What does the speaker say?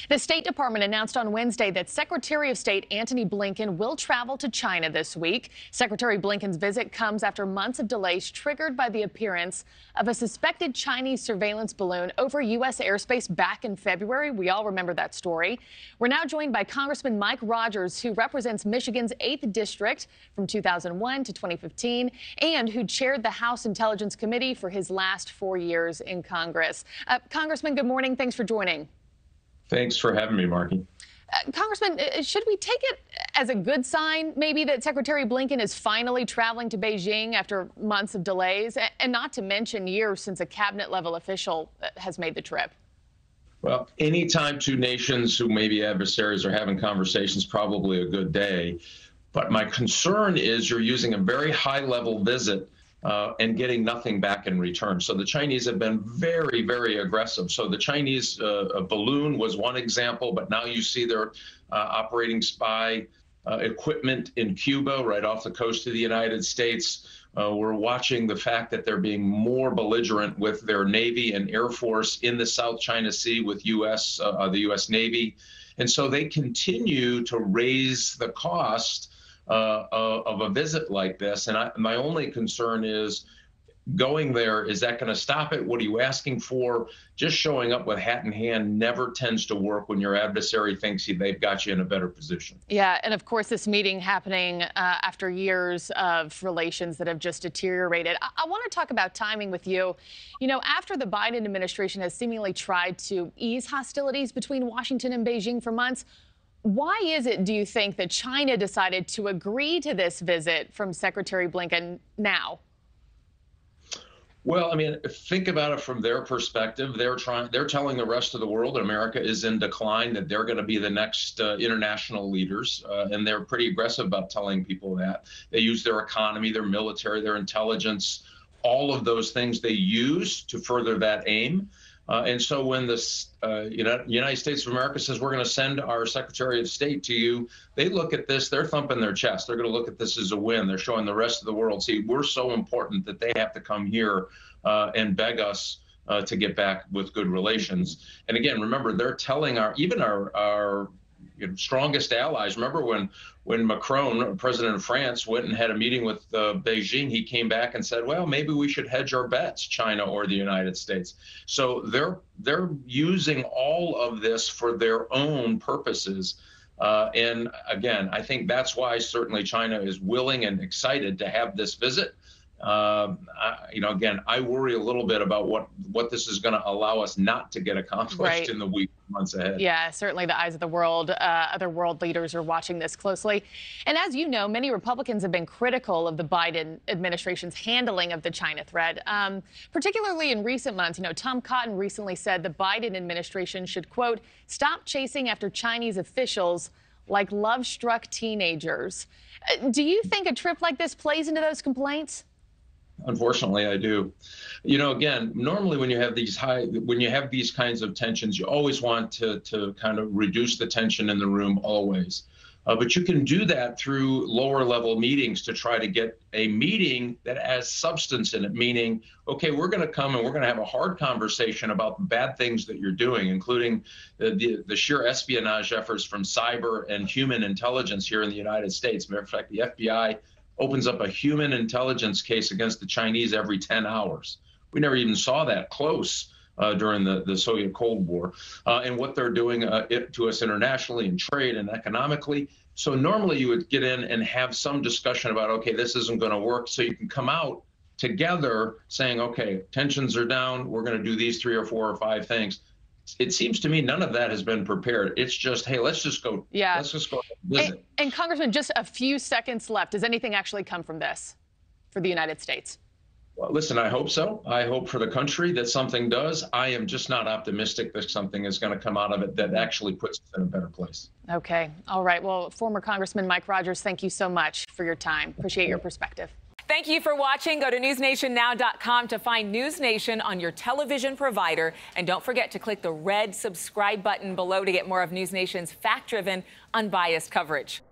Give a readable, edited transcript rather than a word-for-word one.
The State Department announced on Wednesday that Secretary of State Antony Blinken will travel to China this week. Secretary Blinken's visit comes after months of delays triggered by the appearance of a suspected Chinese surveillance balloon over U.S. airspace back in February. We all remember that story. We're now joined by Congressman Mike Rogers, who represents Michigan's 8th District from 2001 to 2015 and who chaired the House Intelligence Committee for his last 4 years in Congress. Congressman, good morning. Thanks for joining. Thanks for having me, Marky. Congressman, should we take it as a good sign, maybe, that Secretary Blinken is finally traveling to Beijing after months of delays, and not to mention years since a cabinet-level official has made the trip? Well, anytime two nations who may be adversaries are having conversations, probably a good day. But my concern is you're using a very high-level visit and getting nothing back in return. So the Chinese have been very, very aggressive. So the Chinese balloon was one example, but now you see they're operating spy equipment in Cuba, right off the coast of the United States. We're watching the fact that they're being more belligerent with their Navy and Air Force in the South China Sea with the U.S. Navy. And so they continue to raise the cost of a visit like this. And my only concern is going there, is that going to stop it? What are you asking for? Just showing up with hat in hand never tends to work when your adversary thinks they've got you in a better position. Yeah, and of course, this meeting happening after years of relations that have just deteriorated. I want to talk about timing with you. You know, after the Biden administration has seemingly tried to ease hostilities between Washington and Beijing for months, why is it, do you think, that China decided to agree to this visit from Secretary Blinken now? Well, I mean, think about it from their perspective. They're telling the rest of the world America is in decline, that they're going to be the next international leaders. And they're pretty aggressive about telling people that. They use their economy, their military, their intelligence, all of those things they use to further that aim. And so when the United States of America says we're going to send our Secretary of State to you, they look at this, they're thumping their chest. They're going to look at this as a win. They're showing the rest of the world, see, we're so important that they have to come here and beg us to get back with good relations. And again, remember, they're telling even our strongest allies. Remember when Macron, president of France, went and had a meeting with Beijing, he came back and said, well, maybe we should hedge our bets, China or the United States. So they're using all of this for their own purposes. And again, I think that's why certainly China is willing and excited to have this visit. Again, I worry a little bit about what this is going to allow us not to get accomplished in the weeks, months ahead. Yeah, certainly the eyes of the world, other world leaders are watching this closely. And as you know, many Republicans have been critical of the Biden administration's handling of the China threat, particularly in recent months. You know, Tom Cotton recently said the Biden administration should, quote, stop chasing after Chinese officials like love-struck teenagers. Do you think a trip like this plays into those complaints? Unfortunately, I do. You know, again, normally when you have these kinds of tensions, you always want to kind of reduce the tension in the room always. But you can do that through lower level meetings to try to get a meeting that has substance in it, meaning, okay, we're going to come and we're going to have a hard conversation about the bad things that you're doing, including the sheer espionage efforts from cyber and human intelligence here in the United States. Matter of fact, the FBI opens up a human intelligence case against the Chinese every 10 hours. We never even saw that close during the Soviet Cold War, and what they're doing to us internationally in trade and economically. So normally you would get in and have some discussion about, okay, this isn't going to work. So you can come out together saying, okay, tensions are down. We're going to do these 3 or 4 or 5 things. It seems to me none of that has been prepared. It's just, hey, let's just go. Yeah. Let's just go visit. And Congressman, just a few seconds left. Does anything actually come from this for the United States? Well, listen, I hope so. I hope for the country that something does. I am just not optimistic that something is going to come out of it that actually puts us in a better place. Okay. All right. Well, former Congressman Mike Rogers, thank you so much for your time. Appreciate your perspective. Thank you for watching. Go to newsnationnow.com to find NewsNation on your television provider. And don't forget to click the red subscribe button below to get more of NewsNation's fact-driven, unbiased coverage.